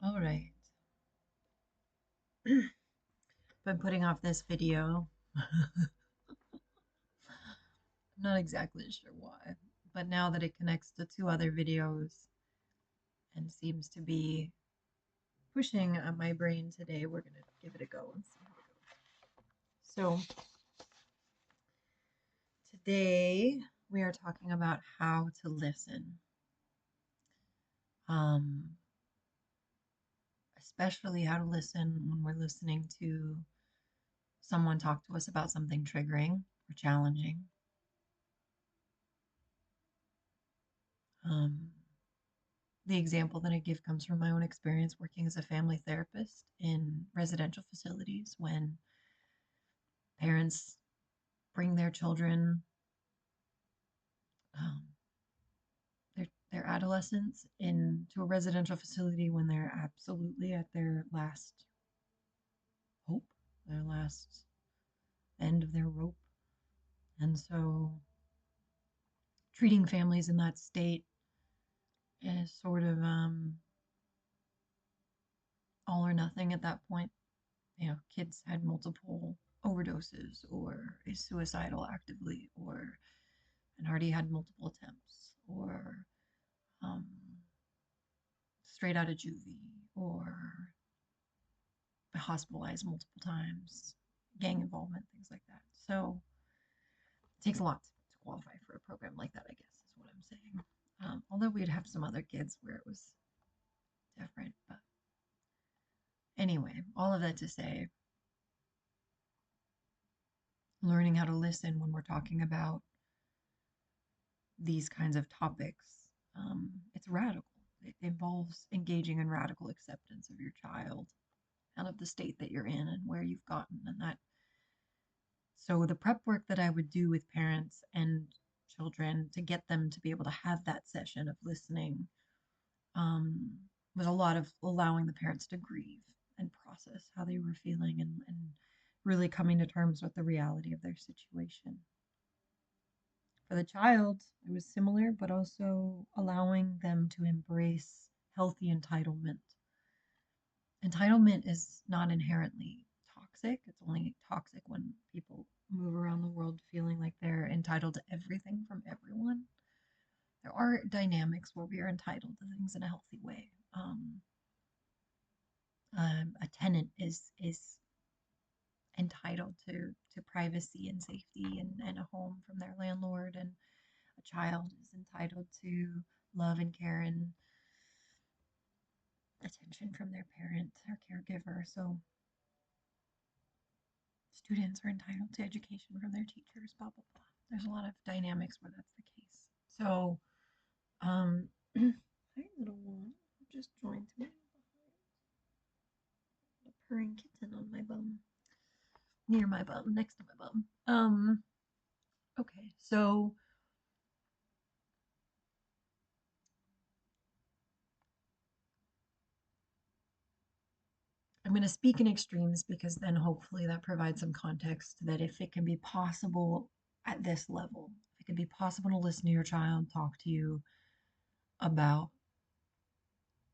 All right. Been putting off this video. I'm not exactly sure why, but now that it connects to two other videos and seems to be pushing at my brain today, we're going to give it a go and see how it goes. So, today we are talking about how to listen, um, especially how to listen when we're listening to someone talk to us about something triggering or challenging. Um, The example that I give comes from my own experience working as a family therapist in residential facilities when parents bring their children, um, their adolescents, into a residential facility when they're absolutely at their last hope, their last end of their rope. And so treating families in that state is sort of all or nothing at that point. Kids had multiple overdoses or is suicidal actively or and already had multiple attempts or um, straight out of juvie or hospitalized multiple times, gang involvement, things like that. So it takes a lot to qualify for a program like that, I guess, is what I'm saying. Although we'd have some other kids where it was different. But anyway, all of that to say, learning how to listen when we're talking about these kinds of topics, it's radical. It involves engaging in radical acceptance of your child and of the state that you're in and where you've gotten. And that, so the prep work that I would do with parents and children to get them to be able to have that session of listening um, was a lot of allowing the parents to grieve and process how they were feeling and really coming to terms with the reality of their situation. For the child, it was similar, but also allowing them to embrace healthy entitlement. Entitlement is not inherently toxic. It's only toxic when people move around the world feeling like they're entitled to everything from everyone. There are dynamics where we are entitled to things in a healthy way. A tenant is entitled to privacy and safety and a home from their landlord, and a child is entitled to love and care and attention from their parent or caregiver. So students are entitled to education from their teachers, blah, blah, blah. There's a lot of dynamics where that's the case. So, hi, little one, just joined me. A purring kitten on my bum, near my bum, next to my bum. Okay, so I'm going to speak in extremes because then hopefully that provides some context that if it can be possible at this level, if it can be possible to listen to your child talk to you about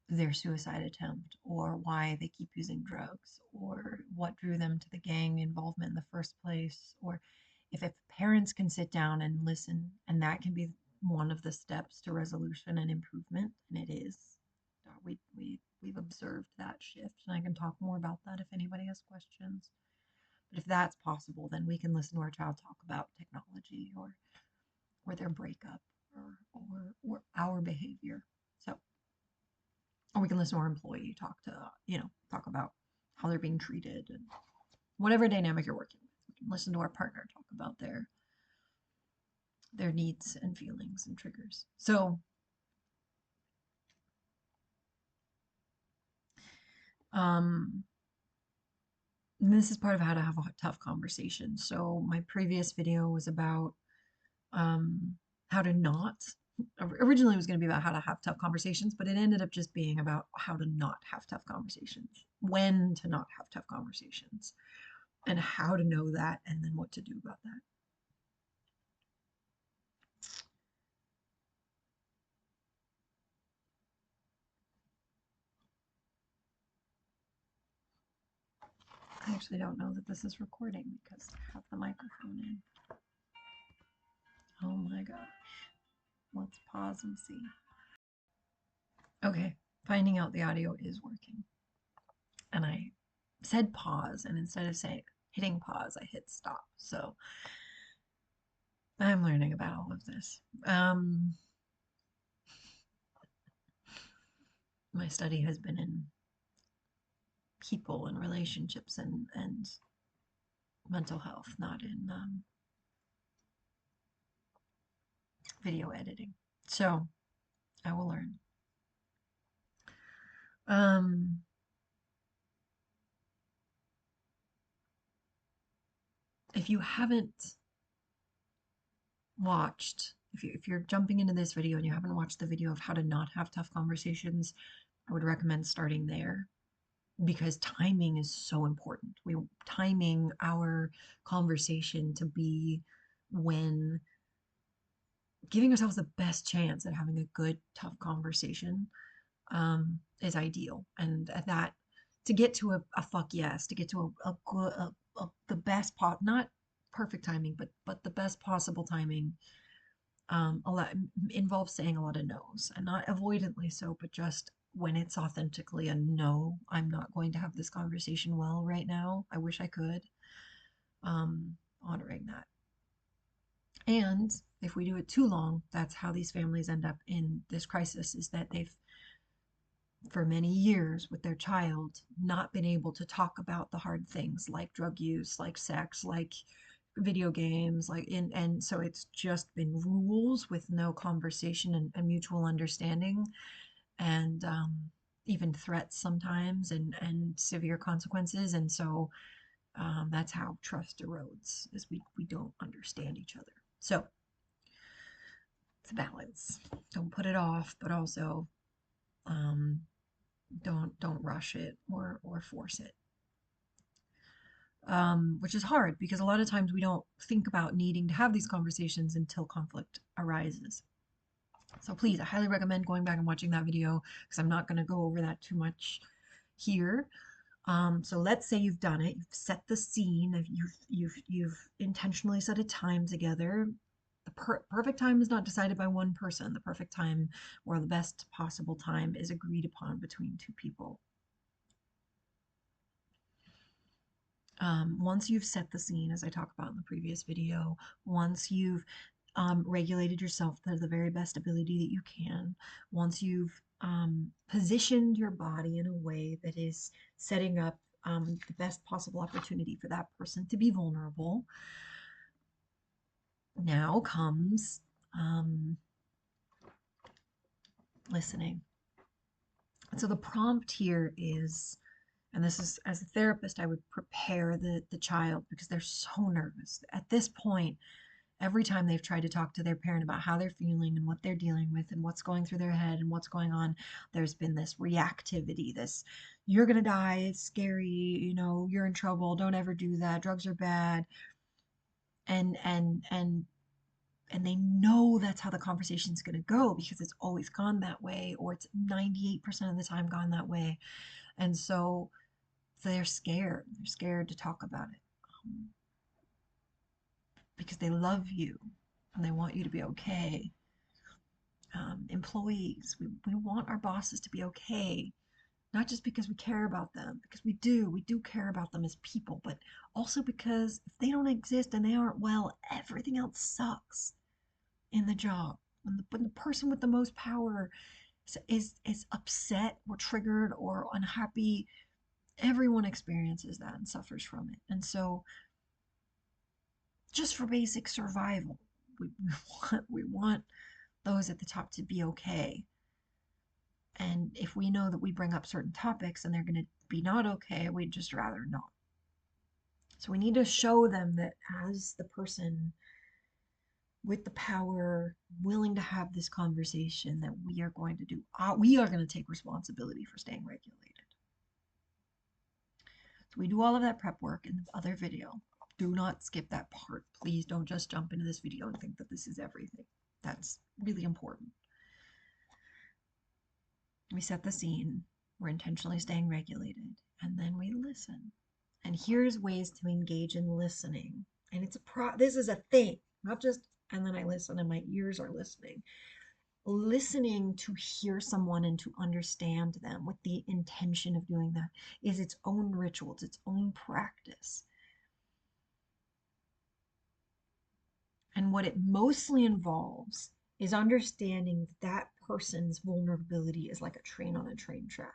their suicide attempt or why they keep using drugs or what drew them to the gang involvement in the first place, or if parents can sit down and listen, and that can be one of the steps to resolution and improvement, and it is. We've observed that shift, and I can talk more about that if anybody has questions. But if that's possible, then we can listen to our child talk about technology or their breakup or our behavior. So, or we can listen to our employee talk about how they're being treated and whatever dynamic you're working with. We can listen to our partner talk about their needs and feelings and triggers. So, um, this is part of how to have a tough conversation. So my previous video was about um, how to not. Originally, it was going to be about how to have tough conversations, but it ended up just being about how to not have tough conversations, when to not have tough conversations, and how to know that, and then what to do about that. I actually don't know that this is recording because I have the microphone in. Oh my gosh. Let's pause and see. Okay, finding out the audio is working. And I said pause, and instead of saying hitting pause, I hit stop. So I'm learning about all of this. My study has been in people and relationships and mental health, not in video editing. So I will learn. If you haven't watched, if you're jumping into this video and you haven't watched the video of how to not have tough conversations, I would recommend starting there because timing is so important. We timing our conversation to be when giving ourselves the best chance at having a good, tough conversation is ideal. And that to get to a fuck yes, to get to a good, the best not perfect timing, but the best possible timing. A lot involves saying a lot of no's, and not avoidantly so, but just when it's authentically a no, I'm not going to have this conversation well right now. I wish I could. Honoring that. And if we do it too long, that's how these families end up in this crisis, is that they've for many years with their child not been able to talk about the hard things like drug use, like sex, like video games, like and so it's just been rules with no conversation and mutual understanding, and even threats sometimes, and severe consequences. And so that's how trust erodes, is we don't understand each other. So it's a balance. Don't put it off, but also um, don't rush it or force it. Which is hard because a lot of times we don't think about needing to have these conversations until conflict arises. So please, I highly recommend going back and watching that video because I'm not going to go over that too much here. So let's say you've done it, you've set the scene, you've intentionally set a time together. The perfect time is not decided by one person. The perfect time, or the best possible time, is agreed upon between two people. Once you've set the scene, as I talked about in the previous video, once you've regulated yourself to the very best ability that you can, once you've positioned your body in a way that is setting up the best possible opportunity for that person to be vulnerable, now comes listening. So the prompt here is, and this is, as a therapist, I would prepare the child because they're so nervous. At this point, every time they've tried to talk to their parent about how they're feeling and what they're dealing with and what's going through their head and what's going on, there's been this reactivity, this you're going to die, it's scary, you're in trouble, don't ever do that, drugs are bad. And they know that's how the conversation's going to go because it's always gone that way, or it's 98% of the time gone that way. And so they're scared. They're scared to talk about it because they love you and they want you to be okay. Employees, we want our bosses to be okay, not just because we care about them, because we do care about them as people, but also because if they don't exist and they aren't well, everything else sucks in the job. When the person with the most power is upset or triggered or unhappy, everyone experiences that and suffers from it. And so just for basic survival, we want those at the top to be okay. And if we know that we bring up certain topics and they're going to be not okay, we'd just rather not. So we need to show them that as the person with the power willing to have this conversation, that we are going to take responsibility for staying regulated. So we do all of that prep work in the other video. Do not skip that part. Please don't just jump into this video and think that this is everything. That's really important. We set the scene. We're intentionally staying regulated. And then we listen. And here's ways to engage in listening. And this is a thing, not just and then I listen and my ears are listening. Listening to hear someone and to understand them with the intention of doing that is its own ritual, it's its own practice. And what it mostly involves is understanding that person's vulnerability is like a train on a train track.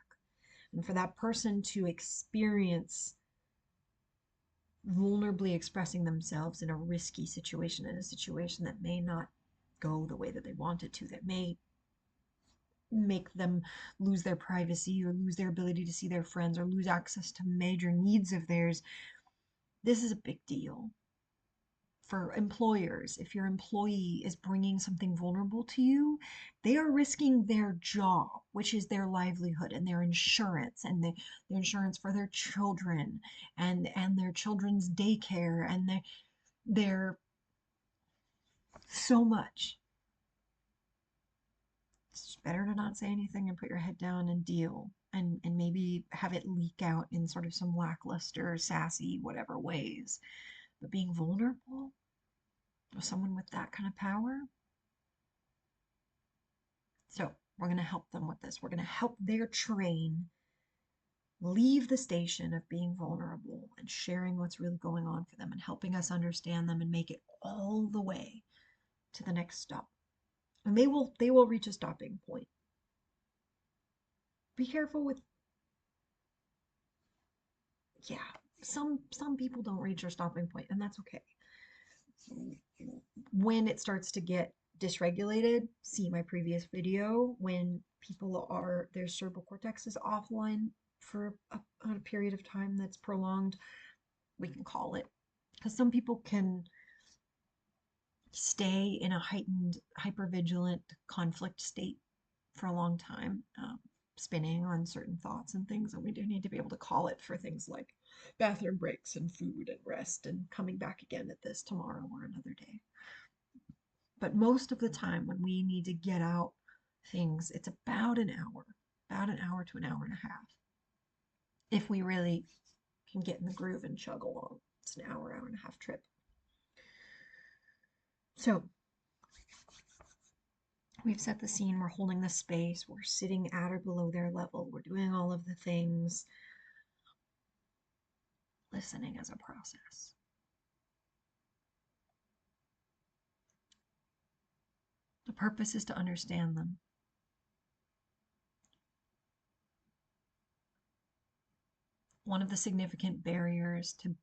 And for that person to experience vulnerably expressing themselves in a risky situation, in a situation that may not go the way that they want it to, that may make them lose their privacy or lose their ability to see their friends or lose access to major needs of theirs. This is a big deal for employers. If your employee is bringing something vulnerable to you, they are risking their job, which is their livelihood and their insurance and their insurance for their children and their children's daycare and their so much. It's better to not say anything and put your head down and deal and maybe have it leak out in sort of some lackluster, sassy, whatever ways. But being vulnerable with someone with that kind of power. So we're going to help them with this. We're going to help their train leave the station of being vulnerable and sharing what's really going on for them and helping us understand them and make it all the way to the next stop. And they will reach a stopping point. Be careful with, yeah, some people don't reach their stopping point, and that's okay. When it starts to get dysregulated, see my previous video. When their cerebral cortex is offline for a period of time that's prolonged, we can call it. Because some people can stay in a heightened, hypervigilant conflict state for a long time, spinning on certain thoughts and things. And we do need to be able to call it for things like bathroom breaks and food and rest and coming back again at this tomorrow or another day. But most of the time, when we need to get out things, it's about an hour to an hour and a half. If we really can get in the groove and chug along, it's an hour and a half trip. So we've set the scene, we're holding the space, we're sitting at or below their level, we're doing all of the things. Listening as a process. The purpose is to understand them. One of the significant barriers to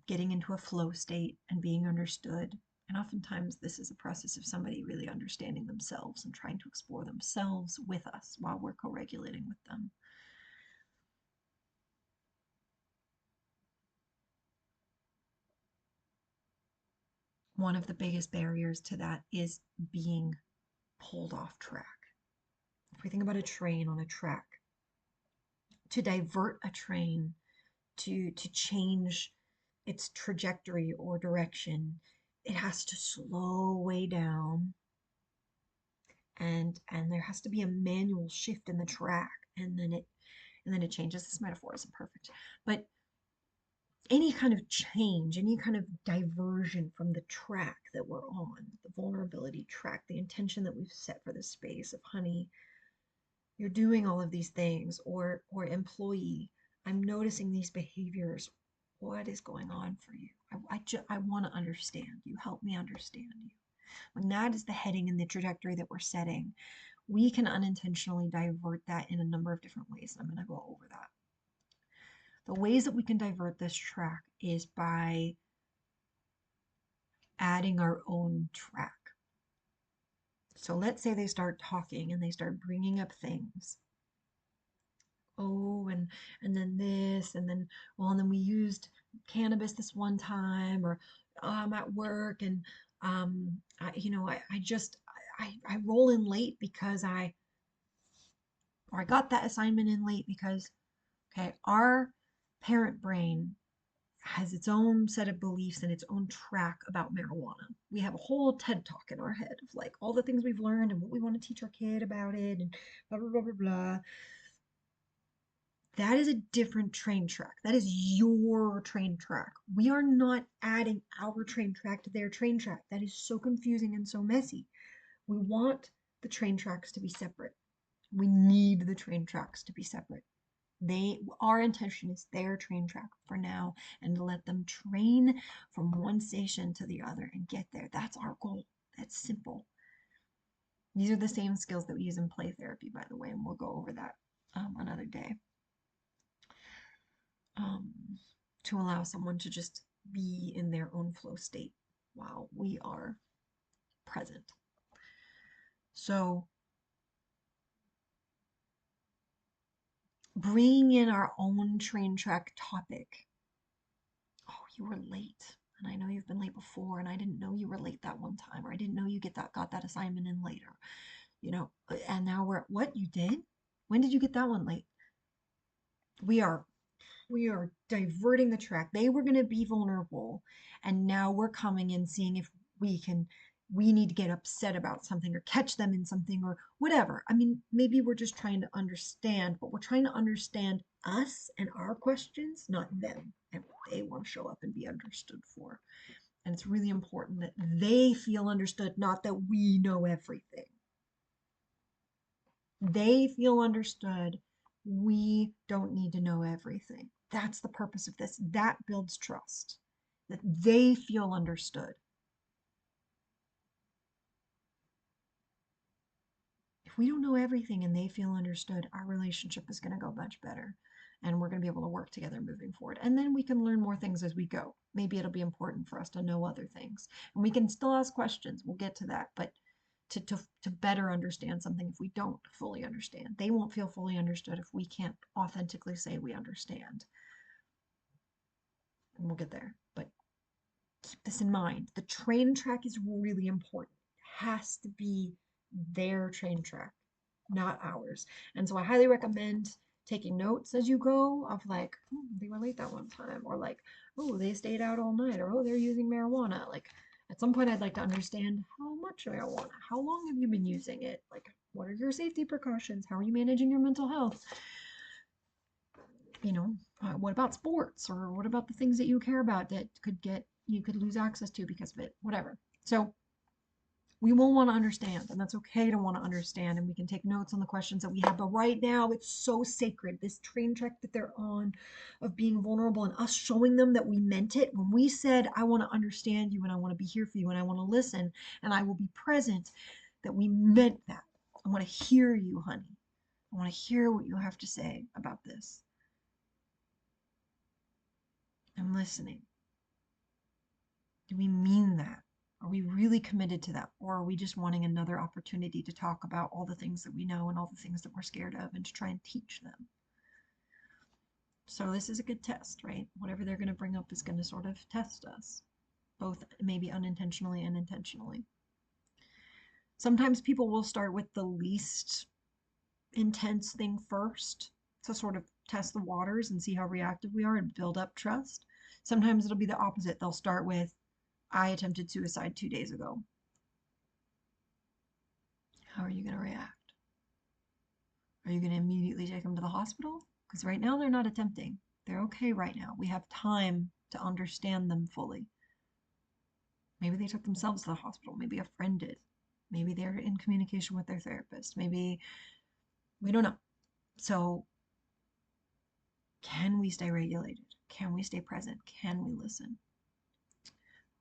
getting into a flow state and being understood, and oftentimes this is a process of somebody really understanding themselves and trying to explore themselves with us while we're co-regulating with them. One of the biggest barriers to that is being pulled off track. If we think about a train on a track, to divert a train, to change its trajectory or direction, it has to slow way down, and there has to be a manual shift in the track, and then it changes. This metaphor isn't perfect, but any kind of change, any kind of diversion from the track that we're on, the vulnerability track, the intention that we've set for the space of, honey, you're doing all of these things, or employee, I'm noticing these behaviors. What is going on for you? I want to understand you. Help me understand you. When that is the heading and the trajectory that we're setting, we can unintentionally divert that in a number of different ways. I'm going to go over that. The ways that we can divert this track is by adding our own track. So let's say they start talking and they start bringing up things. Oh, and then this, and then, well, and then we used cannabis this one time, or I'm at work, and I roll in late because I got that assignment in late because, okay, our parent brain has its own set of beliefs and its own track about marijuana. We have a whole TED talk in our head of like all the things we've learned and what we want to teach our kid about it and blah, blah, blah, blah, blah. That is a different train track. That is your train track. We are not adding our train track to their train track. That is so confusing and so messy. We want the train tracks to be separate. We need the train tracks to be separate. Our intention is their train track for now and to let them train from one station to the other and get there. That's our goal. That's simple. These are the same skills that we use in play therapy, by the way, and we'll go over that another day. Um, to allow someone to just be in their own flow state while we are present. So, bringing in our own train track topic. Oh, you were late. And I know you've been late before, and I didn't know you were late that one time, or I didn't know you got that assignment in later. And now we're at what you did? When did you get that one late? We are diverting the track. They were going to be vulnerable, and now we're coming in seeing if we need to get upset about something or catch them in something or whatever. I mean, maybe we're just trying to understand, but we're trying to understand us and our questions, not them and what they want to show up and be understood for. And it's really important that they feel understood, not that we know everything. They feel understood. We don't need to know everything. That's the purpose of this. That builds trust, that they feel understood. If we don't know everything and they feel understood, our relationship is going to go much better. And we're going to be able to work together moving forward. And then we can learn more things as we go. Maybe it'll be important for us to know other things. And we can still ask questions. We'll get to that. But to better understand something if we don't fully understand. They won't feel fully understood if we can't authentically say we understand. And we'll get there. But keep this in mind. The train track is really important. It has to be their train track, not ours. And so I highly recommend taking notes as you go of like, oh, they were late that one time, or like, oh, they stayed out all night, or oh, they're using marijuana. Like at some point I'd like to understand how much marijuana, how long have you been using it? Like, what are your safety precautions? How are you managing your mental health? What about sports, or what about the things that you care about that you could lose access to because of it, whatever. So we will want to understand, and that's okay to want to understand, and we can take notes on the questions that we have. But right now, it's so sacred, this train track that they're on of being vulnerable and us showing them that we meant it. When we said, I want to understand you and I want to be here for you and I want to listen and I will be present, that we meant that. I want to hear you, honey. I want to hear what you have to say about this. I'm listening. Do we mean that? Are we really committed to that? Or are we just wanting another opportunity to talk about all the things that we know and all the things that we're scared of and to try and teach them? So this is a good test, right? Whatever they're going to bring up is going to sort of test us, both maybe unintentionally and intentionally. Sometimes people will start with the least intense thing first to sort of test the waters and see how reactive we are and build up trust. Sometimes it'll be the opposite. They'll start with, I attempted suicide 2 days ago. How are you going to react? Are you going to immediately take them to the hospital? Because right now they're not attempting. They're okay right now. We have time to understand them fully. Maybe they took themselves to the hospital. Maybe a friend did. Maybe they're in communication with their therapist. Maybe we don't know. So, can we stay regulated? Can we stay present? Can we listen?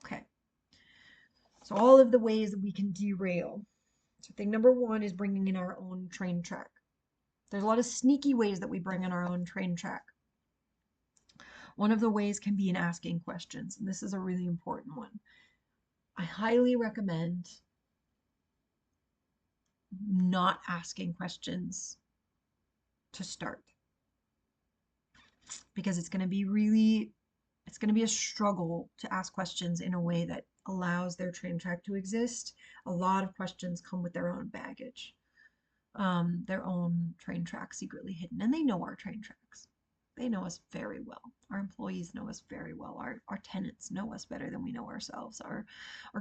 Okay. So, all of the ways that we can derail. So, thing number one is bringing in our own train track. There's a lot of sneaky ways that we bring in our own train track. One of the ways can be in asking questions, and this is a really important one. I highly recommend not asking questions to start, because it's going to be a struggle to ask questions in a way that allows their train track to exist. A lot of questions come with their own baggage, their own train track secretly hidden, and they know our train tracks. They know us very well. Our employees know us very well. Our tenants know us better than we know ourselves. Our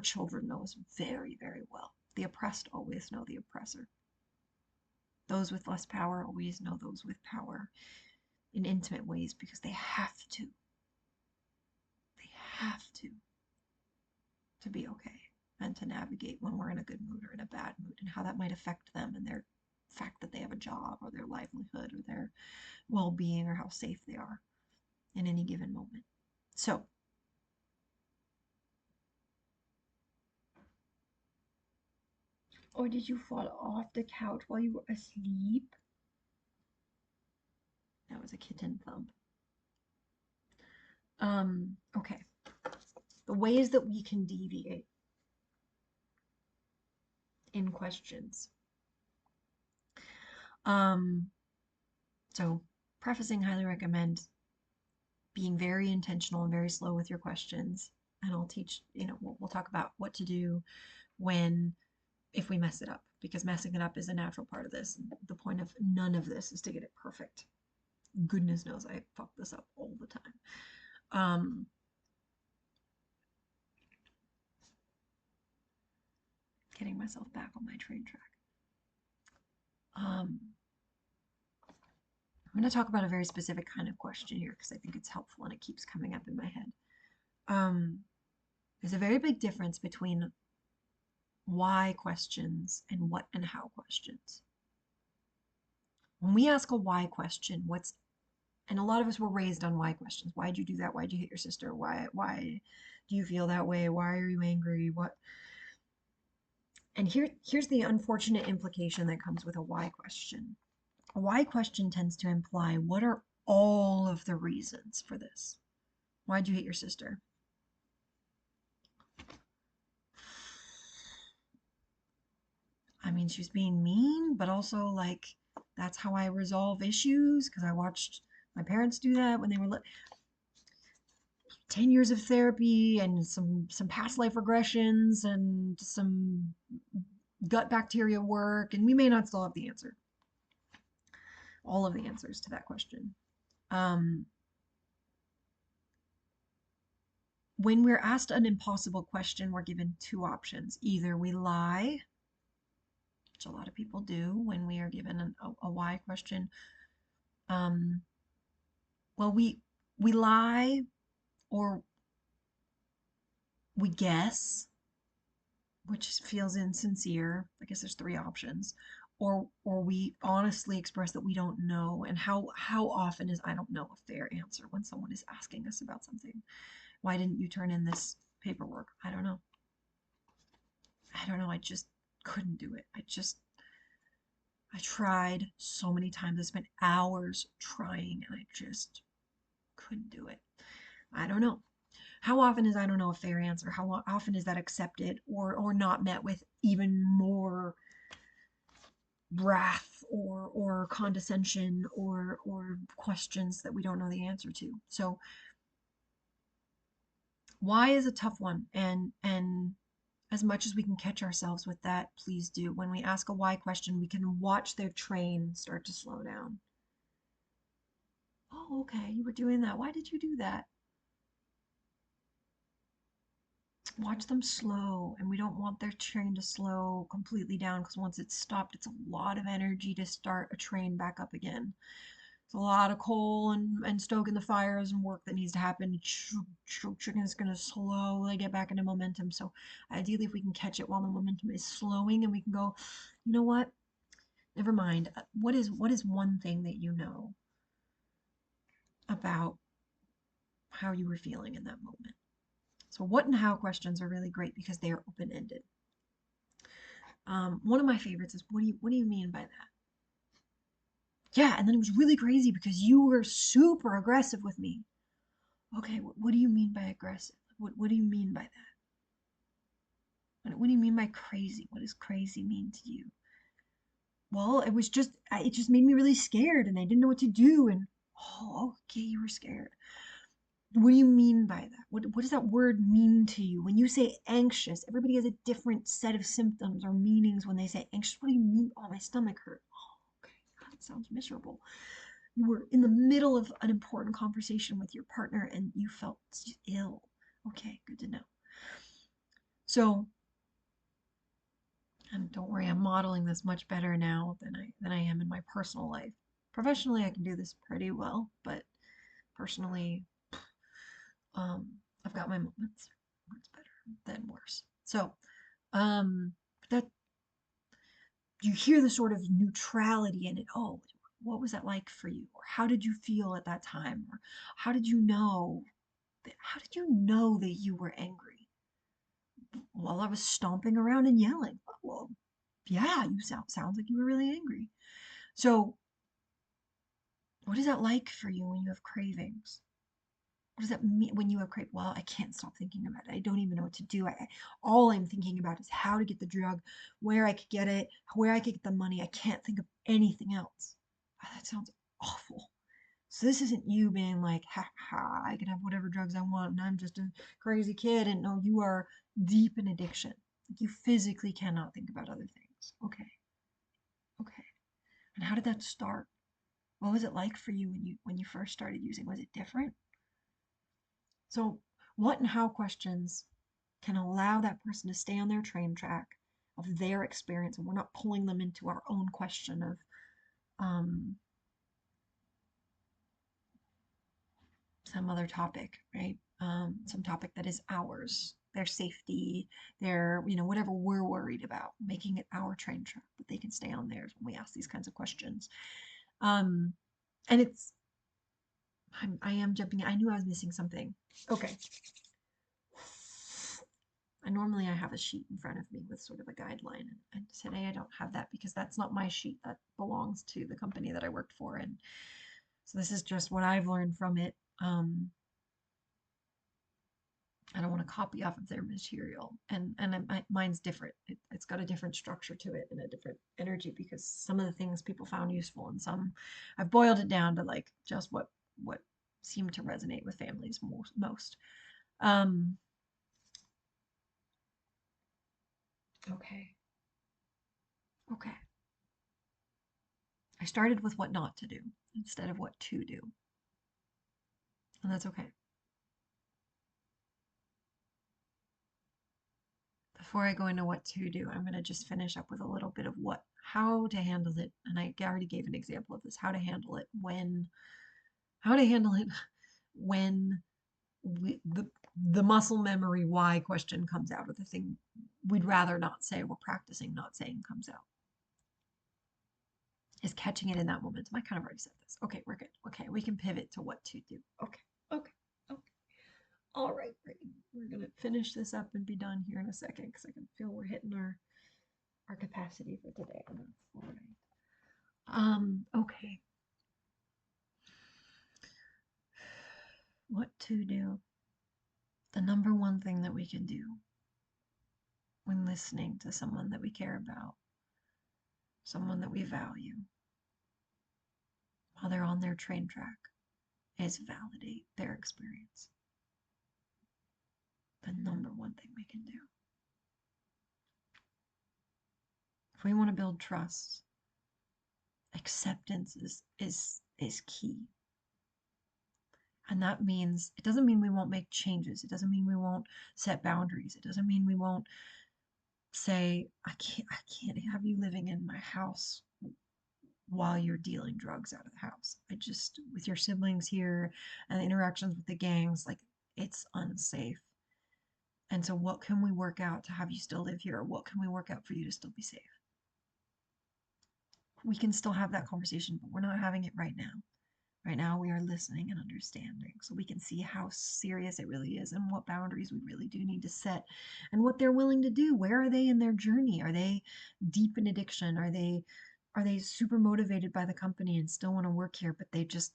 children know us very, very well. The oppressed always know the oppressor. Those with less power always know those with power. in intimate ways because they have to. They have to be okay and to navigate when we're in a good mood or in a bad mood and how that might affect them and their fact that they have a job or their livelihood or their well-being or how safe they are in any given moment. So, or did you fall off the couch while you were asleep? That was a kitten thump. Okay. The ways that we can deviate in questions. So prefacing, highly recommend being very intentional and very slow with your questions. And I'll teach, we'll talk about what to do if we mess it up, because messing it up is a natural part of this. The point of none of this is to get it perfect. Goodness knows I fuck this up all the time. Getting myself back on my train track. I'm going to talk about a very specific kind of question here because I think it's helpful and it keeps coming up in my head. There's a very big difference between why questions and what and how questions. When we ask a why question, and a lot of us were raised on why questions. Why'd you do that? Why'd you hit your sister? Why do you feel that way? Why are you angry? What? And here's the unfortunate implication that comes with a why question. A why question tends to imply, what are all of the reasons for this? Why'd you hit your sister? I mean, she's being mean, but also like that's how I resolve issues because I watched my parents do that when they were 10 years of therapy and some past life regressions and some gut bacteria work, and we may not still have the answer, all of the answers to that question. When we're asked an impossible question, we're given two options. Either we lie, which a lot of people do when we are given a why question. Well, we lie, or we guess, which feels insincere. I guess there's three options. Or we honestly express that we don't know. And how often is I don't know a fair answer when someone is asking us about something? Why didn't you turn in this paperwork? I don't know. I just couldn't do it. I tried so many times. I spent hours trying and I just couldn't do it. I don't know. How often is I don't know a fair answer? How often is that accepted or not met with even more wrath or condescension or questions that we don't know the answer to? So why is a tough one, and as much as we can catch ourselves with that, please do. When we ask a why question, we can watch their train start to slow down. Oh, okay, you were doing that. Why did you do that? Watch them slow, and we don't want their train to slow completely down because once it's stopped, it's a lot of energy to start a train back up again. It's a lot of coal and stoking the fires and work that needs to happen. Chicken is going to slowly get back into momentum. So ideally, if we can catch it while the momentum is slowing, and we can go, you know what? Never mind. What is one thing that you know about how you were feeling in that moment? So what and how questions are really great because they are open-ended. One of my favorites is what do you mean by that? Yeah, and then it was really crazy because you were super aggressive with me. Okay, what do you mean by aggressive? What do you mean by that? What do you mean by crazy? What does crazy mean to you? Well, it just made me really scared and I didn't know what to do. And oh, okay, you were scared. What do you mean by that? What does that word mean to you? When you say anxious, everybody has a different set of symptoms or meanings when they say anxious. What do you mean? Oh, my stomach hurt. Oh, okay, that sounds miserable. You were in the middle of an important conversation with your partner and you felt ill. Okay, good to know. So, and don't worry, I'm modeling this much better now than I am in my personal life. Professionally, I can do this pretty well, but personally, um, I've got my moments where it's better than worse. So, um, that you hear the sort of neutrality in it. Oh, what was that like for you? Or how did you feel at that time? Or how did you know how did you know that you were angry? Well, I was stomping around and yelling. Well, yeah, you sounds like you were really angry. So, what is that like for you when you have cravings? What does that mean when you have cravings? Well, I can't stop thinking about it. I don't even know what to do. All I'm thinking about is how to get the drug, where I could get it, where I could get the money. I can't think of anything else. Oh, that sounds awful. So this isn't you being like, ha ha, I can have whatever drugs I want and I'm just a crazy kid. And no, you are deep in addiction. You physically cannot think about other things. Okay, okay. And how did that start? What was it like for you when you first started using? Was it different? So what and how questions can allow that person to stay on their train track of their experience, and we're not pulling them into our own question of um, some other topic, right? Some topic that is ours, their safety, their, whatever we're worried about, making it our train track, but they can stay on theirs when we ask these kinds of questions. Um, and I am jumping. I knew I was missing something. Okay. And normally I have a sheet in front of me with sort of a guideline. And today I don't have that because that's not my sheet. That belongs to the company that I worked for. And so this is just what I've learned from it. I don't want to copy off of their material, and mine's different. It's got a different structure to it and a different energy because some of the things people found useful, and some I've boiled it down to like just what seemed to resonate with families most. Um, okay, okay. I started with what not to do instead of what to do, and that's okay. Before I go into what to do, I'm going to just finish up with a little bit of how to handle it. And I already gave an example of this, how to handle it when the muscle memory why question comes out, or the thing we'd rather not say, we're practicing not saying comes out, is catching it in that momentum. I kind of already said this. Okay, we're good. Okay, we can pivot to what to do. Okay, okay, okay. All right, great. We're gonna finish this up and be done here in a second because I can feel we're hitting our capacity for today. And that's all right. Okay. What to do? The number one thing that we can do when listening to someone that we care about, someone that we value, while they're on their train track, is validate their experience. The number one thing we can do. If we want to build trust, acceptance is key. And that means it doesn't mean we won't make changes. It doesn't mean we won't set boundaries. It doesn't mean we won't say, I can't have you living in my house while you're dealing drugs out of the house. I just, with your siblings here and the interactions with the gangs, like it's unsafe. And so, what can we work out to have you still live here? Or what can we work out for you to still be safe? We can still have that conversation, but we're not having it right now. Right now, we are listening and understanding so we can see how serious it really is and what boundaries we really do need to set and what they're willing to do. Where are they in their journey? Are they deep in addiction? Are they super motivated by the company and still want to work here, but they're just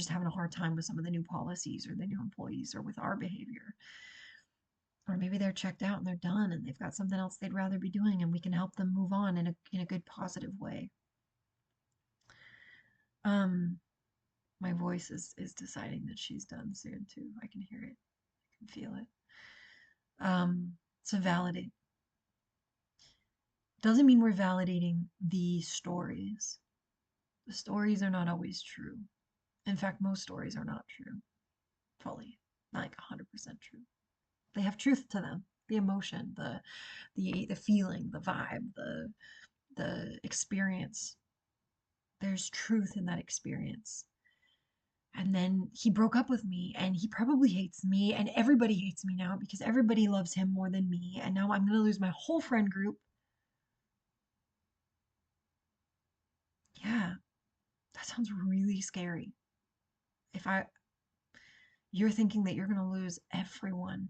having a hard time with some of the new policies or the new employees or with our behavior? Or maybe they're checked out and they're done and they've got something else they'd rather be doing and we can help them move on in a good positive way. Um, my voice is deciding that she's done soon too. I can hear it. I can feel it. So validate doesn't mean we're validating the stories. The stories are not always true. In fact, most stories are not true fully, like 100% true. They have truth to them. The emotion, the feeling, the vibe, the experience. There's truth in that experience. And then he broke up with me, and he probably hates me, and everybody hates me now because everybody loves him more than me. And now I'm going to lose my whole friend group. Yeah, that sounds really scary. If you're thinking that you're going to lose everyone,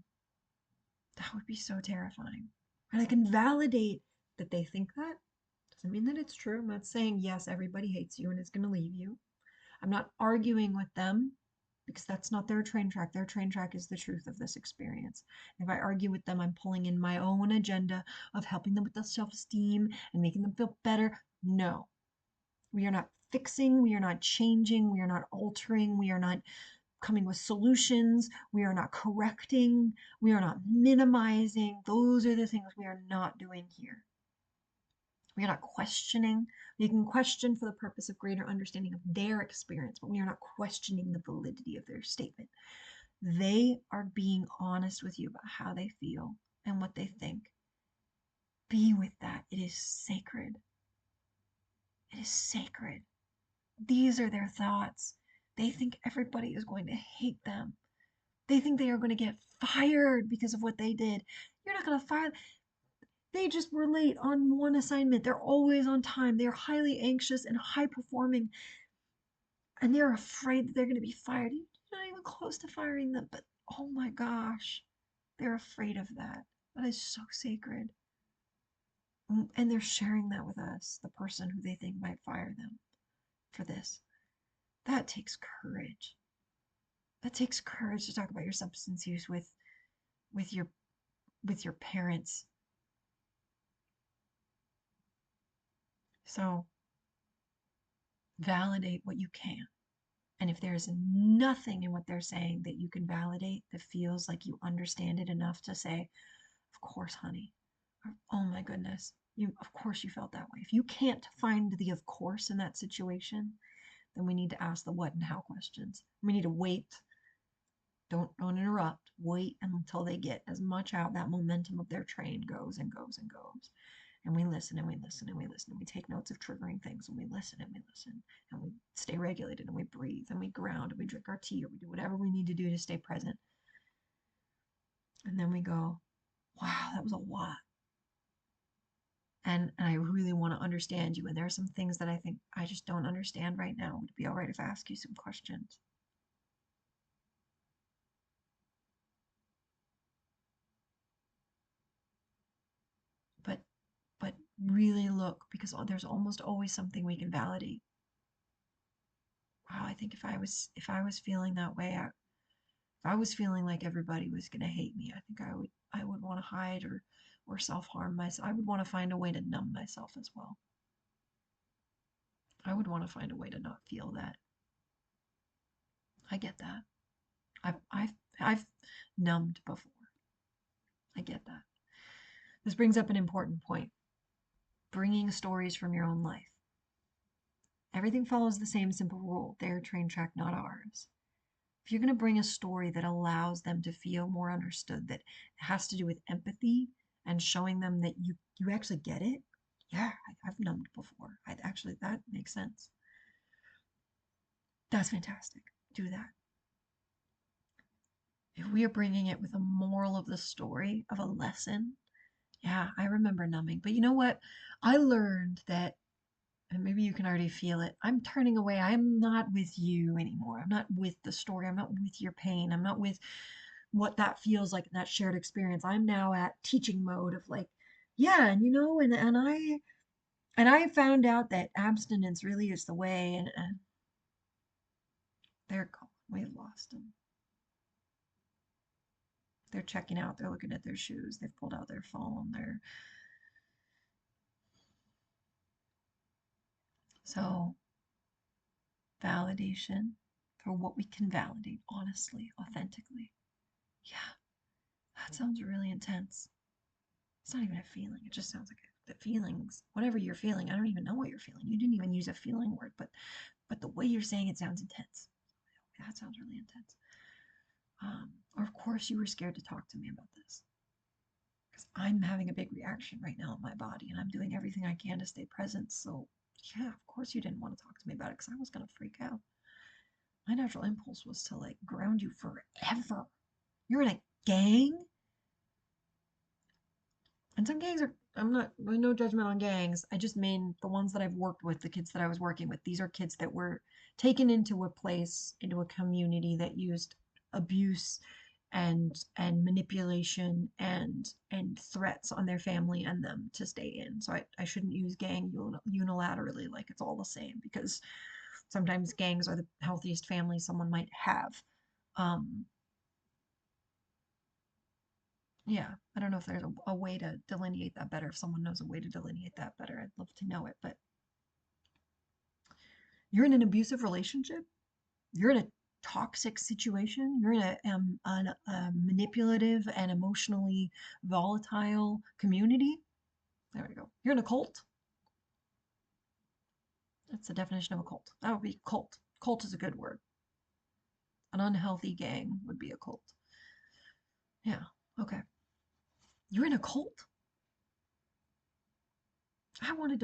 that would be so terrifying. And I can validate that they think that. Doesn't mean that it's true. I'm not saying, yes, everybody hates you and is going to leave you. I'm not arguing with them because that's not their train track. Their train track is the truth of this experience. If I argue with them, I'm pulling in my own agenda of helping them with their self esteem and making them feel better. No, we are not fixing, we are not changing, we are not altering, we are not coming with solutions, we are not correcting, we are not minimizing. Those are the things we are not doing here. We are not questioning. We can question for the purpose of greater understanding of their experience, but we are not questioning the validity of their statement. They are being honest with you about how they feel and what they think. Be with that. It is sacred. It is sacred. These are their thoughts. They think everybody is going to hate them. They think they are going to get fired because of what they did. You're not going to fire. They just were late on one assignment. They're always on time. They're highly anxious and high performing, and they're afraid that they're going to be fired. You're not even close to firing them, but oh my gosh, they're afraid of that. That is so sacred. And they're sharing that with us, the person who they think might fire them for this. That takes courage. That takes courage to talk about your substance use with your with your parents. So validate what you can. And if there's nothing in what they're saying that you can validate that feels like you understand it enough to say, of course, honey, or oh my goodness, of course you felt that way. If you can't find the of course in that situation, then we need to ask the what and how questions. We need to wait. Don't interrupt. Wait until they get as much out. That momentum of their train goes and goes and goes. And we listen and we listen and we listen and we take notes of triggering things and we listen and we listen and we stay regulated and we breathe and we ground and we drink our tea or we do whatever we need to do to stay present. And then we go, wow, that was a lot. And I really want to understand you. And there are some things that I think I just don't understand right now. Would it be all right if I ask you some questions? But but really look, because there's almost always something we can validate. Wow, I think if I was feeling that way, if I was feeling like everybody was gonna hate me, I think I would want to hide or self-harm myself. I would want to find a way to numb myself as well. I would want to find a way to not feel that. I get that. I've numbed before. I get that. This brings up an important point. Bringing stories from your own life. Everything follows the same simple rule. Their train track, not ours. If you're going to bring a story that allows them to feel more understood, that has to do with empathy and showing them that you actually get it, yeah, I've numbed before. That makes sense. That's fantastic. Do that. If we are bringing it with a moral of the story, of a lesson, yeah, I remember numbing. But you know what? I learned that, and maybe you can already feel it. I'm turning away. I'm not with you anymore. I'm not with the story. I'm not with your pain. I'm not with what that feels like in that shared experience. I'm now at teaching mode of like, yeah, and and I found out that abstinence really is the way, and they're gone. We've lost them. They're checking out. They're looking at their shoes. They've pulled out their phone. They're so validation for what we can validate honestly, authentically. Yeah, that sounds really intense. It's not even a feeling. It just sounds like the feelings, whatever you're feeling. I don't even know what you're feeling. You didn't even use a feeling word, but the way you're saying it sounds intense. That sounds really intense. Or of course you were scared to talk to me about this because I'm having a big reaction right now in my body and I'm doing everything I can to stay present. So Yeah, of course you didn't want to talk to me about it because I was going to freak out. My natural impulse was to like ground you forever. You're in a gang? And some gangs are, I'm not, no judgment on gangs. I just mean the ones that I've worked with, the kids that I was working with. These are kids that were taken into a place, into a community that used abuse and manipulation and threats on their family and them to stay in. So I shouldn't use gang unilaterally like it's all the same, because sometimes gangs are the healthiest family someone might have. Um, yeah, I don't know if there's a way to delineate that better. If someone knows a way to delineate that better, I'd love to know it. But you're in an abusive relationship, you're in a toxic situation, you're in a manipulative and emotionally volatile community. There we go. You're in a cult. That's the definition of a cult. That would be cult. Cult is a good word. An unhealthy gang would be a cult. Yeah, okay. You're in a cult. I wanted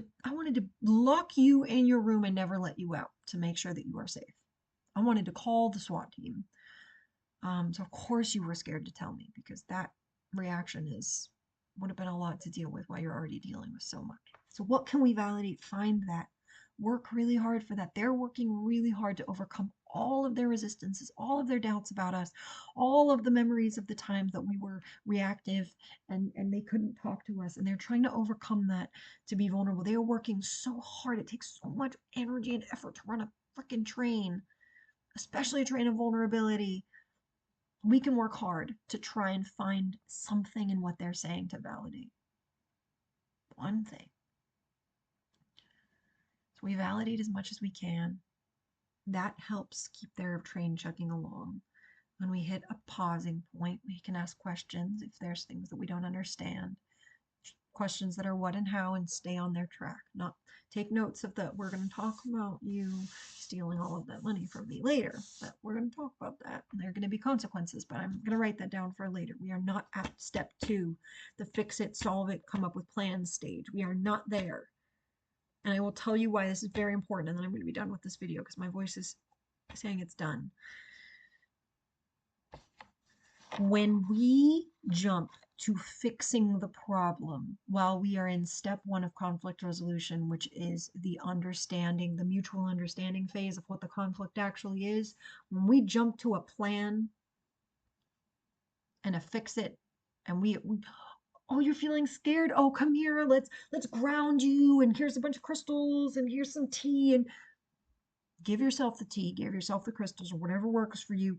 to lock you in your room and never let you out to make sure that you are safe. I wanted to call the SWAT team. So of course you were scared to tell me, because that reaction is would have been a lot to deal with while you're already dealing with so much. So what can we validate? Find that. Work really hard for that. They're working really hard to overcome all of their resistances, all of their doubts about us, all of the memories of the time that we were reactive and they couldn't talk to us. And they're trying to overcome that to be vulnerable. They are working so hard. It takes so much energy and effort to run a freaking train, especially a train of vulnerability. We can work hard to try and find something in what they're saying to validate. One thing. So we validate as much as we can. That helps keep their train chugging along. When we hit a pausing point, we can ask questions if there's things that we don't understand. Questions that are what and how, and stay on their track. Not take notes of that. We're going to talk about you stealing all of that money from me later. But we're going to talk about that. And there are going to be consequences, but I'm going to write that down for later. We are not at step 2, the fix it, solve it, come up with plans stage. We are not there. And I will tell you why this is very important, and then I'm going to be done with this video because my voice is saying it's done. When we jump to fixing the problem while we are in step 1 of conflict resolution, which is the understanding, the mutual understanding phase of what the conflict actually is, when we jump to a plan and a fix it, and we oh, you're feeling scared, oh, come here, let's ground you, and here's a bunch of crystals, and here's some tea, and give yourself the tea, give yourself the crystals, or whatever works for you,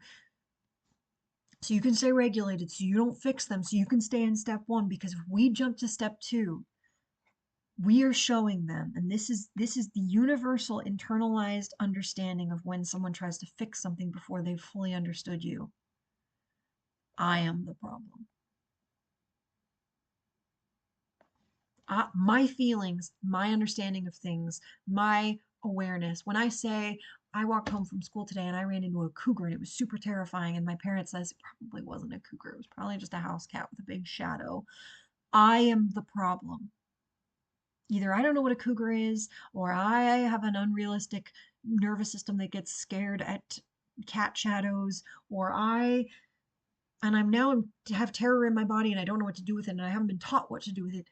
so you can stay regulated, so you don't fix them, so you can stay in step 1. Because if we jump to step 2, we are showing them, and this is the universal internalized understanding of when someone tries to fix something before they've fully understood you. I am the problem. My feelings, my understanding of things, my awareness. When I say I walked home from school today and I ran into a cougar and it was super terrifying, and my parents says it probably wasn't a cougar, it was probably just a house cat with a big shadow. I am the problem. Either I don't know what a cougar is, or I have an unrealistic nervous system that gets scared at cat shadows, or I'm now have terror in my body and I don't know what to do with it, and I haven't been taught what to do with it.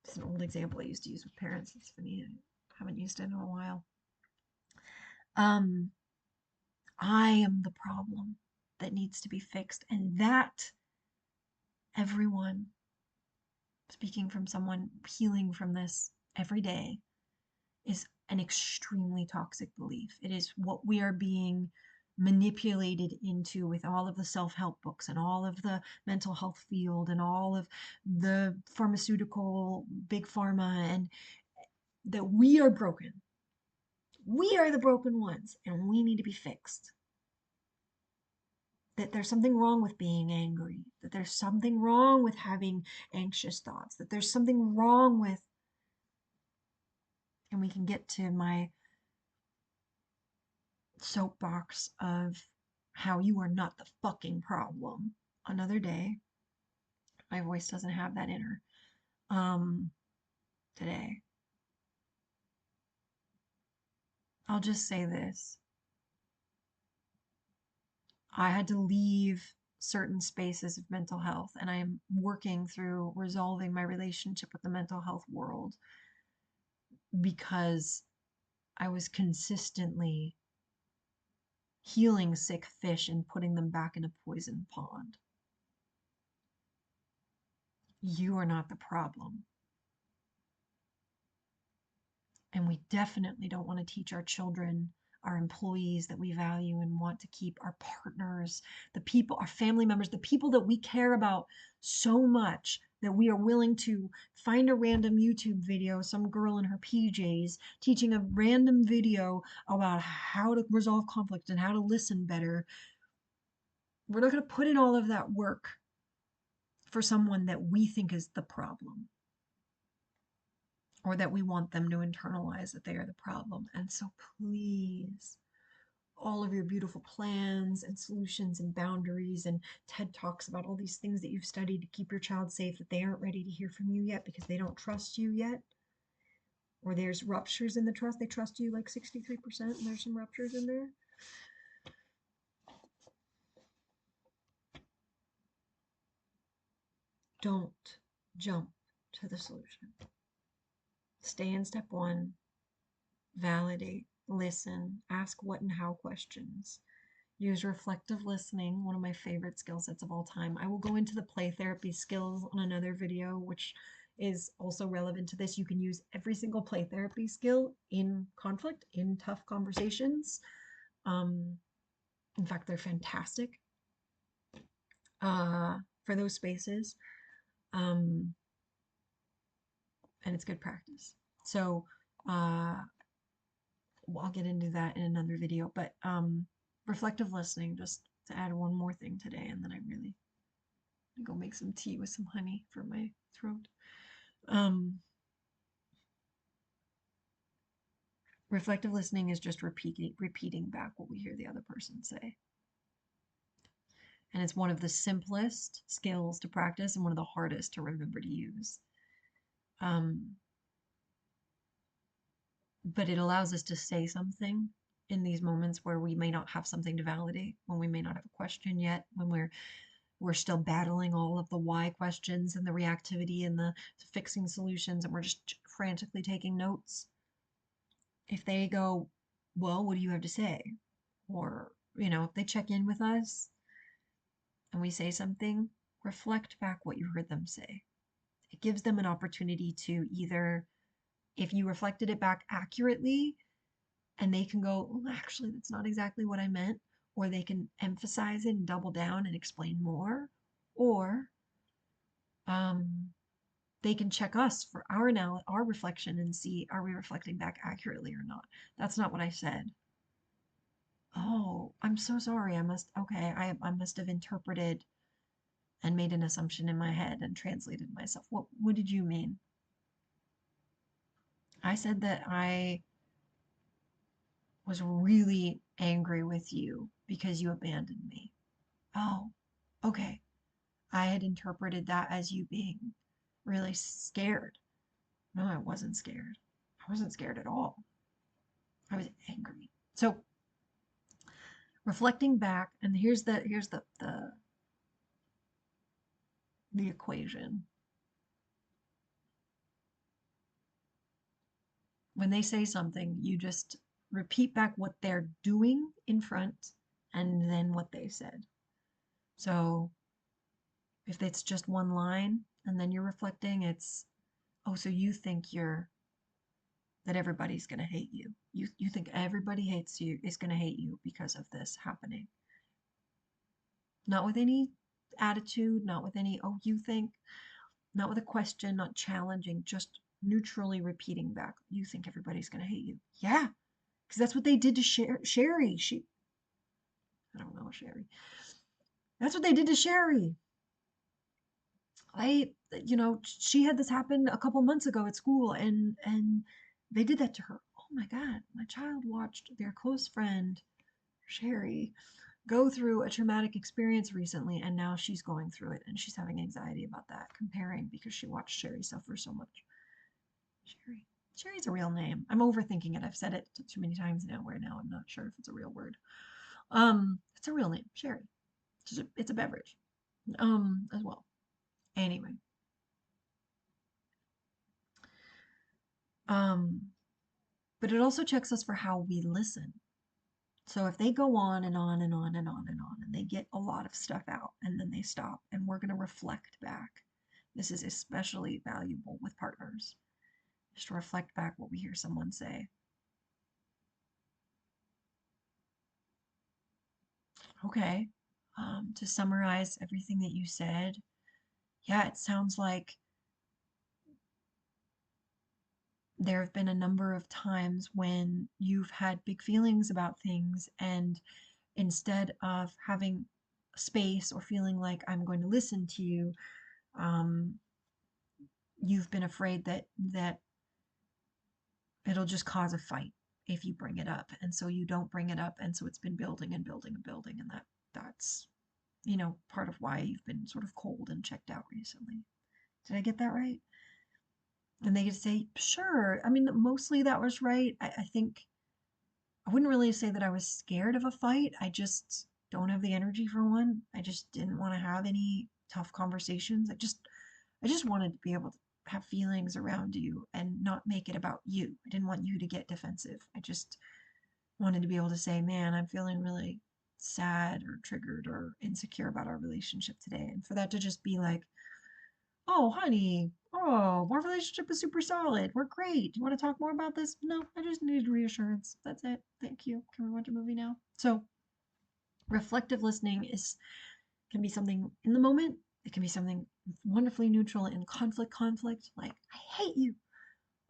It's an old example I used to use with parents. It's funny. I haven't used it in a while. Um, I am the problem that needs to be fixed. And that, everyone, speaking from someone healing from this every day, is an extremely toxic belief. It is what we are being manipulated into with all of the self-help books and all of the mental health field and all of the pharmaceutical big pharma, and that we are broken. We are the broken ones and we need to be fixed. That there's something wrong with being angry, that there's something wrong with having anxious thoughts, that there's something wrong with, and we can get to my soapbox of how you are not the fucking problem another day. My voice doesn't have that inner today. I'll just say this. I had to leave certain spaces of mental health, and I am working through resolving my relationship with the mental health world because I was consistently healing sick fish and putting them back in a poisoned pond. You are not the problem. And we definitely don't want to teach our children, our employees that we value and want to keep, our partners, the people, our family members, the people that we care about so much that we are willing to find a random YouTube video, some girl in her PJs teaching a random video about how to resolve conflict and how to listen better. We're not going to put in all of that work for someone that we think is the problem, or that we want them to internalize that they are the problem. And so please, all of your beautiful plans and solutions and boundaries and TED Talks about all these things that you've studied to keep your child safe, that they aren't ready to hear from you yet because they don't trust you yet, or there's ruptures in the trust. They trust you like 63%, and there's some ruptures in there. Don't jump to the solution. Stay in step one, validate, listen, ask what and how questions. Use reflective listening, one of my favorite skill sets of all time. I will go into the play therapy skills on another video, which is also relevant to this. You can use every single play therapy skill in conflict, in tough conversations. In fact, they're fantastic for those spaces. And it's good practice. So I'll get into that in another video. But reflective listening, just to add one more thing today, and then I really go make some tea with some honey for my throat. Reflective listening is just repeating back what we hear the other person say. And it's one of the simplest skills to practice and one of the hardest to remember to use. But it allows us to say something in these moments where we may not have something to validate, when we may not have a question yet, when we're still battling all of the why questions and the reactivity and the fixing solutions, and we're just frantically taking notes. If they go, well, what do you have to say? Or, if they check in with us and we say something, reflect back what you heard them say. It gives them an opportunity to either, if you reflected it back accurately, and they can go, well, actually, that's not exactly what I meant, or they can emphasize it and double down and explain more, or they can check us for our reflection and see, are we reflecting back accurately or not? That's not what I said. Oh, I'm so sorry. I must have interpreted and made an assumption in my head and translated myself. What did you mean? I said that I was really angry with you because you abandoned me. Oh, okay. I had interpreted that as you being really scared. No, I wasn't scared. I wasn't scared at all. I was angry. So reflecting back, and here's the equation. When they say something, you just repeat back what they're doing in front and then what they said. So if it's just one line and then you're reflecting, it's, oh, so you think that everybody's going to hate you. You think everybody hates you, is going to hate you because of this happening. Not with any attitude, not with any, oh, you think, not with a question, not challenging, just neutrally repeating back. You think everybody's going to hate you. Yeah, because that's what they did to Sherry. I don't know, Sherry. That's what they did to Sherry. She had this happen a couple months ago at school, and they did that to her. Oh my God, my child watched their close friend, Sherry, go through a traumatic experience recently, and now she's going through it, and she's having anxiety about that, comparing because she watched Sherry suffer so much. Sherry's a real name. I'm overthinking it. I've said it too many times now where now I'm not sure if it's a real word. It's a real name, Sherry. It's a beverage. As well. Anyway. But it also checks us for how we listen. So if they go on and on and on and on and on and they get a lot of stuff out and then they stop and we're going to reflect back. This is especially valuable with partners. Just to reflect back what we hear someone say. Okay. To summarize everything that you said, yeah, it sounds like there have been a number of times when you've had big feelings about things, and instead of having space or feeling like I'm going to listen to you, um, you've been afraid that it'll just cause a fight if you bring it up, and so you don't bring it up, and so it's been building and building and building, and that's part of why you've been sort of cold and checked out recently. Did I get that right? And they could say, sure. I mean, mostly that was right. I think I wouldn't really say that I was scared of a fight. I just don't have the energy for one. I just didn't want to have any tough conversations. I just wanted to be able to have feelings around you and not make it about you. I didn't want you to get defensive. I just wanted to be able to say, man, I'm feeling really sad or triggered or insecure about our relationship today. And for that to just be like, oh, honey, oh, our relationship is super solid. We're great. Do you want to talk more about this? No, I just needed reassurance. That's it. Thank you. Can we watch a movie now? So, reflective listening can be something in the moment. It can be something wonderfully neutral in conflict, like, I hate you.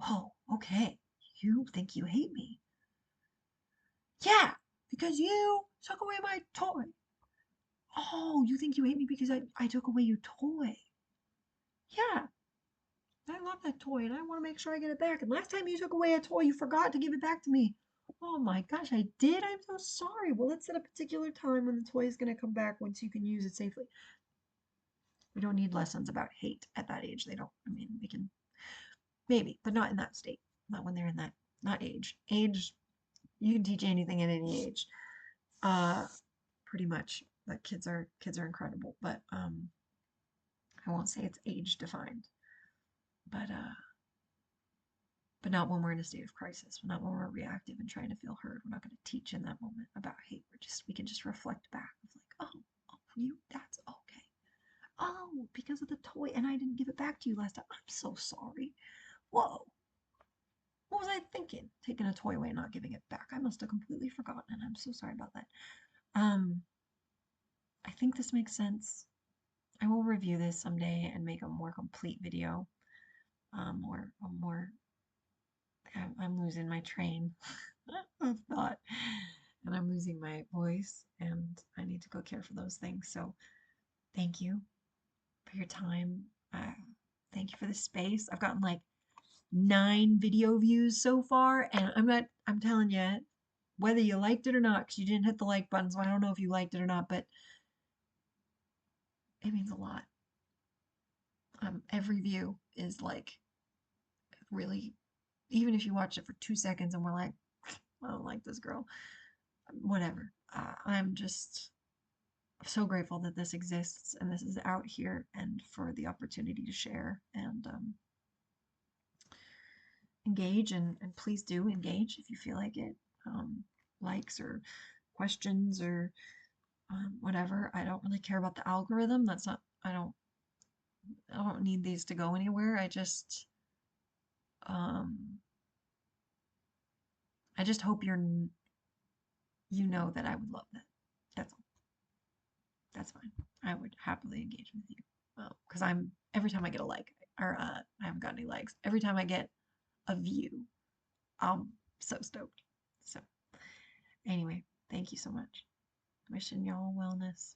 Oh, okay. You think you hate me? Yeah, because you took away my toy. Oh, you think you hate me because I took away your toy? Yeah, I love that toy and I want to make sure I get it back. And last time you took away a toy, you forgot to give it back to me. Oh my gosh, I did? I'm so sorry. Well, let's set a particular time when the toy is going to come back once you can use it safely. We don't need lessons about hate at that age. They don't, I mean, we can maybe, but not in that state. Not when they're in that, not age. Age, you can teach anything at any age. Uh, Pretty much. But kids are incredible, but I won't say it's age defined. But but not when we're in a state of crisis, not when we're reactive and trying to feel heard. We're not going to teach in that moment about hate. We can just reflect back of like, oh, you, that's okay. Oh, because of the toy and I didn't give it back to you last time. I'm so sorry. Whoa. What was I thinking? Taking a toy away and not giving it back. I must have completely forgotten and I'm so sorry about that. Um, I think this makes sense. I will review this someday and make a more complete video. Or a more I'm losing my train of thought and I'm losing my voice and I need to go care for those things. So thank you for your time. Thank you for the space. I've gotten like 9 video views so far and I'm telling you, whether you liked it or not, because you didn't hit the like button, so I don't know if you liked it or not, but it means a lot. Every view is like really, even if you watch it for 2 seconds and we're like, I don't like this girl, whatever. I'm just so grateful that this exists and this is out here and for the opportunity to share and engage and please do engage if you feel like it. Likes or questions or whatever. I don't really care about the algorithm. That's not, I don't need these to go anywhere. Um, I just hope you know that I would love that. That's all. That's fine. I would happily engage with you. Because every time I get a like, or I haven't got any likes, every time I get a view, I'm so stoked. So, anyway, thank you so much. Wishing y'all wellness.